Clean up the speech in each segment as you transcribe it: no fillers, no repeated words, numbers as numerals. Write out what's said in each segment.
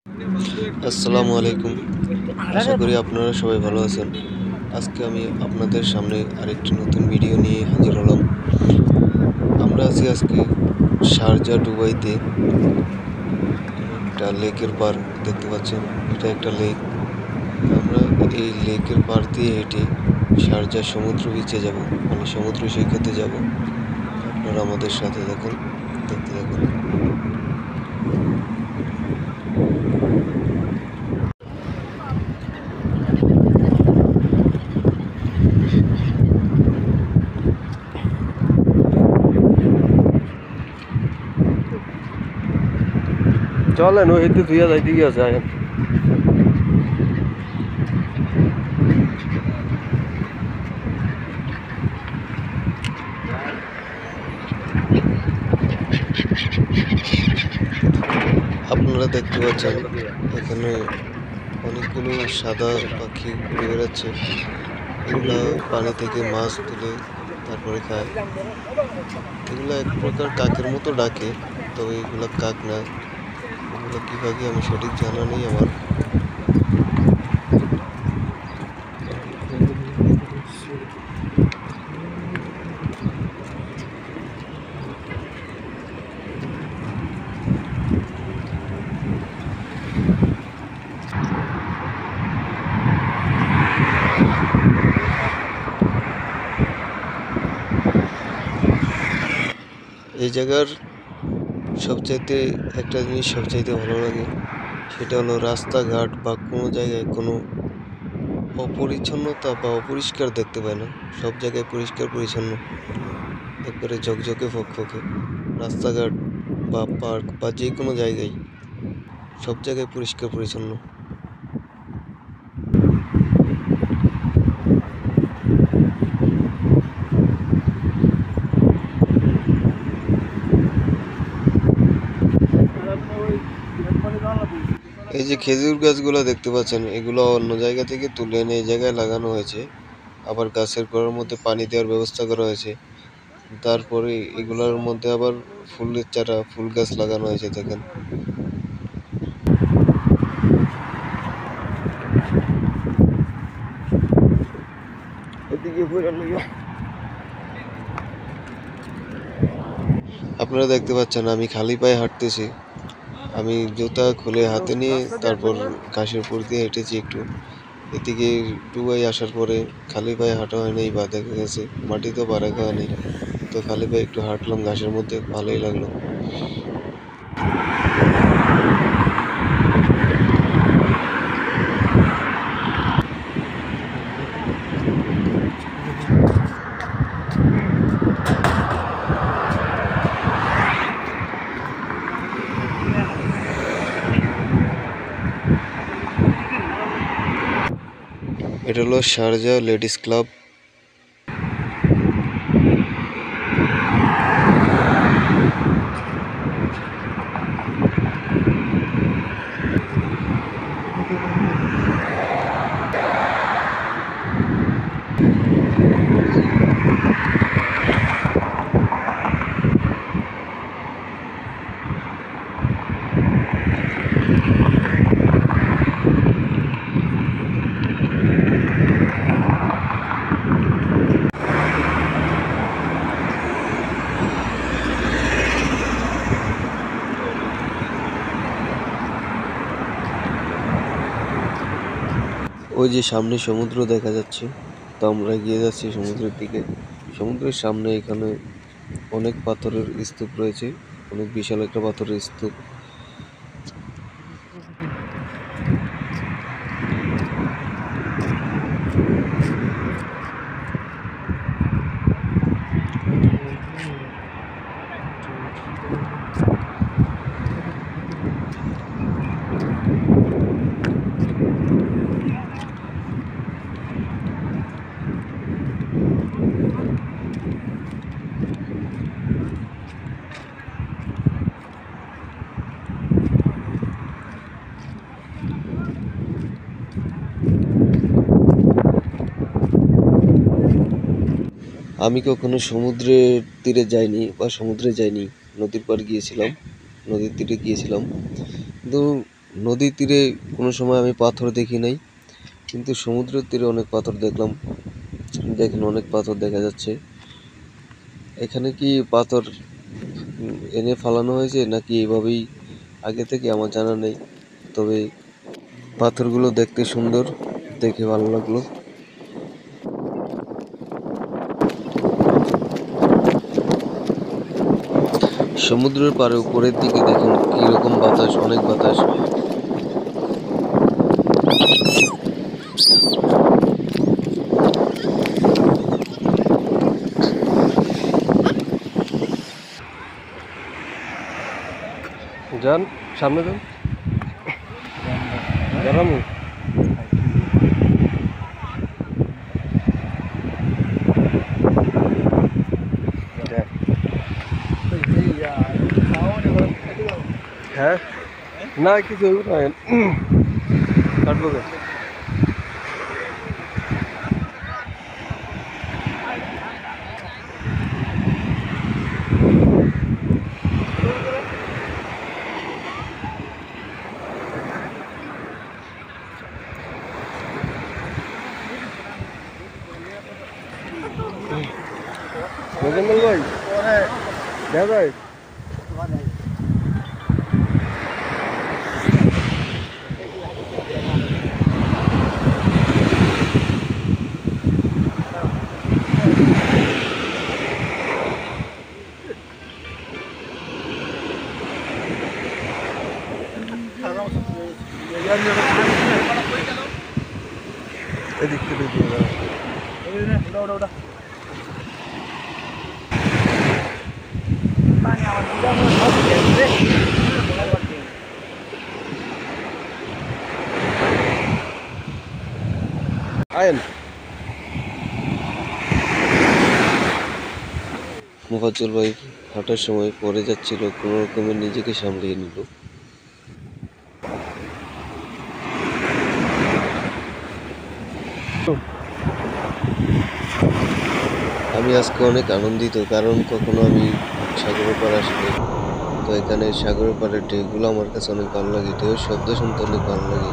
আসসালামু আলাইকুম। আশা করি আপনারা সবাই ভালো আছেন। আজকে আমি আপনাদের সামনে আরেকটি নতুন ভিডিও নিয়ে হাজির হলাম। আমরা আছি আজকে শারজা দুবাইতে। একটা লেকের পার দেখতে পাচ্ছেন, এটা একটা লেক। আমরা এই লেকের পার দিয়ে হেঁটে শারজা সমুদ্র বিচে যাব, মানে সমুদ্র সৈকতে যাব। আপনারা আমাদের সাথে দেখতে থাকুন। চলেন ওই একটু ধুইয়া যাইতে গিয়েছে আয়েন। আপনারা দেখতে পাচ্ছেন এখানে অনেকগুলো সাদা পাখি ঘুরে বেড়াচ্ছে। এগুলা পানি থেকে মাছ তুলে তারপরে খায়। এগুলা এক প্রকার কাকের মতো ডাকে, তবে এগুলা কাক না। এগুলো কি পাখি আমি সঠিক জানা নেই আমার। এই জায়গার সবচাইতে একটা জিনিস সবচাইতে ভালো লাগে, সেটা হলো রাস্তাঘাট বা কোনো জায়গায় কোনো অপরিচ্ছন্নতা বা অপরিষ্কার দেখতে পায় না। সব জায়গায় পরিষ্কার পরিচ্ছন্ন, একবারে ঝকঝকে ফকফকে। রাস্তাঘাট বা পার্ক বা যে কোনো জায়গায়, সব জায়গায় পরিষ্কার পরিচ্ছন্ন। এই যে খেজুর গাছগুলো দেখতে পাচ্ছেন, এগুলো অন্য জায়গা থেকে তুলে এনে এই জায়গায় লাগানো হয়েছে। আবার গাছের গোড়ার মধ্যে পানি দেওয়ার ব্যবস্থা করা হয়েছে। তারপরে এগুলোর মধ্যে আবার ফুলের চারা, ফুল গাছ লাগানো হয়েছে দেখেন। আপনারা দেখতে পাচ্ছেন আমি খালি পায়ে হাঁটতেছি। আমি জুতা খুলে হাতে নিয়ে তারপর ঘাসের উপর দিয়ে হেঁটেছি একটু। এদিকে ডুবাই আসার পরে খালি পায়ে হাঁটা হয় নাই, বা দেখা গেছে মাটিতেও পা রাখা হয় নাই, তো খালি পায়ে একটু হাঁটলাম ঘাসের মধ্যে, ভালোই লাগলো। এটা হলো শারজা লেডিস ক্লাব। ওই যে সামনে সমুদ্র দেখা যাচ্ছে, তো আমরা এগিয়ে যাচ্ছি সমুদ্রের দিকে। সমুদ্রের সামনে এখানে অনেক পাথরের স্তূপ রয়েছে, অনেক বিশাল একটা পাথরের স্তূপ। আমি কখনো সমুদ্রের তীরে যাইনি বা সমুদ্রে যাইনি, নদীর পাড় গিয়েছিলাম, নদীর তীরে গিয়েছিলাম। কিন্তু নদীর তীরে কোনো সময় আমি পাথর দেখি নাই, কিন্তু সমুদ্রের তীরে অনেক পাথর দেখলাম। দেখেন অনেক পাথর দেখা যাচ্ছে। এখানে কি পাথর এনে ফালানো হয়েছে নাকি এভাবেই আগে থেকে আমার জানা নেই। তবে পাথরগুলো দেখতে সুন্দর, দেখে ভালো লাগলো। সমুদ্রের পাড়ে উপরের দিকে দেখেন কি রকম বাতাস, অনেক বাতাস। যান সামনে যান। গরমু হ্যাঁ না কিছু হইব না কাটবো কে? মোজাম্মেল ভাই দেখা যায় এদিক থেকে দিয়ে দাও। আয়েন মোফাজ্জল ভাই হাঁটার সময় পড়ে যাচ্ছিল, কোনো রকমে নিজেকে সামলিয়ে নিল। আমি আজকে অনেক আনন্দিত, কারণ কখনো আমি সাগরের পাড়ে আসিনি। তো এখানে সাগরের পাড়ের ঢেউগুলো আমার কাছে অনেক ভালো লাগে, ঢেউয়ের শব্দ শুনতে অনেক ভালো লাগে।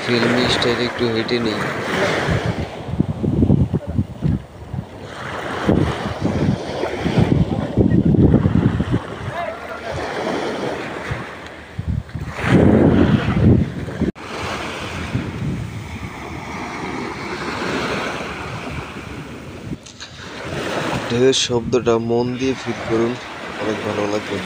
ফিল্মি স্টাইলে একটু হেঁটে নেই। ঢেউয়ের শব্দটা মন দিয়ে ফিল করুন, অনেক ভালো লাগবে।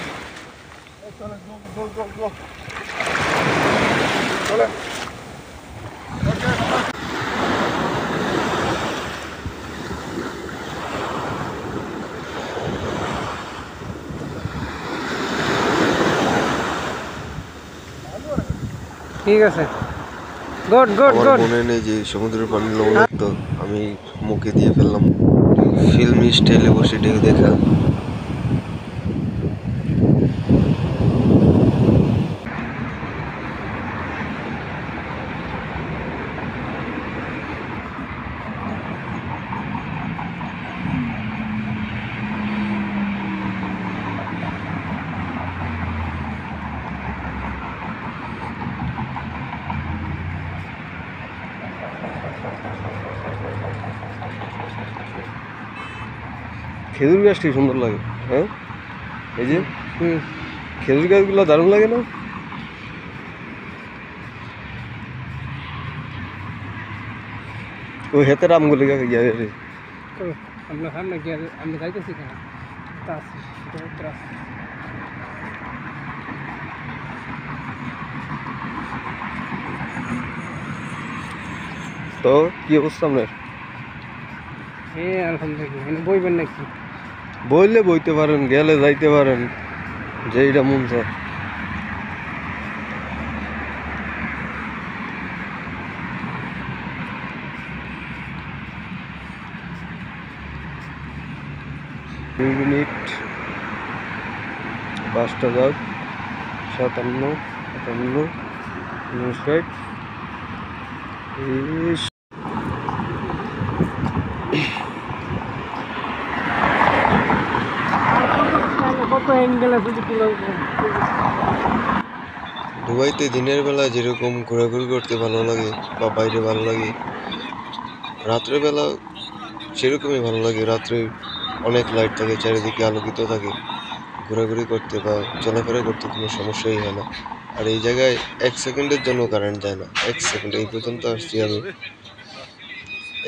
ঠিক আছে গুড গুড আমার গুড মনে নেই যে সমুদ্রের পানি লবণাক্ত, আমি মুখে দিয়ে ফেললাম। ফিল্মি স্টাইলে বসে ঢেউ দেখা। খেজুর গাছটি সুন্দর লাগে, হ্যাঁ এই যে খেজুর গাছগুলো দারুণ লাগে না? ওই হেতের আমগুলি ইয়া রে আমরা সামনে গিয়ে আমরা যাইতেছি কেন তা আছে তো কি অবস্থা আপনার? হ্যাঁ আলহামদুলিল্লাহ বইবেন নাকি? বললে বইতে পারেন, গেলে যাইতে পারেন, যেইটা মন চায়। দুই মিনিট বাসটা যাক 57, 58, 59। কত অ্যাঙ্গেলে শুধু দুবাইতে দিনের বেলা যেরকম ঘোরাঘুরি করতে ভালো লাগে বা বাইরে ভালো লাগে, রাত্রেবেলা সেরকমই ভালো লাগে। রাত্রে অনেক লাইট থাকে, চারিদিকে আলোকিত থাকে, ঘোরাঘুরি করতে বা চলাফেরা করতে কোনো সমস্যাই হয় না। আর এই জায়গায় 1 সেকেন্ডের জন্য কারেন্ট যায় না। 1 সেকেন্ড, এই পর্যন্ত আসছি আমি,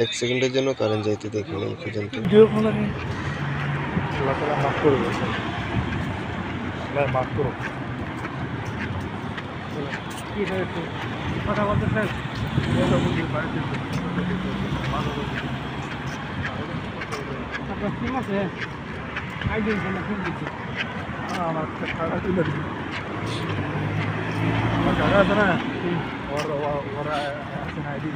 1 সেকেন্ডের জন্য কারেন্ট যাইতে দেখিনি এই পর্যন্ত। কি হয়েছে কথা বলতেছেন? আপনার সিম আছে? আইডি আছে না সিম দিচ্ছি? আমার টাকা তুলে দিচ্ছি। আমার টাকা আছে না, ওরা আছে না আইডি।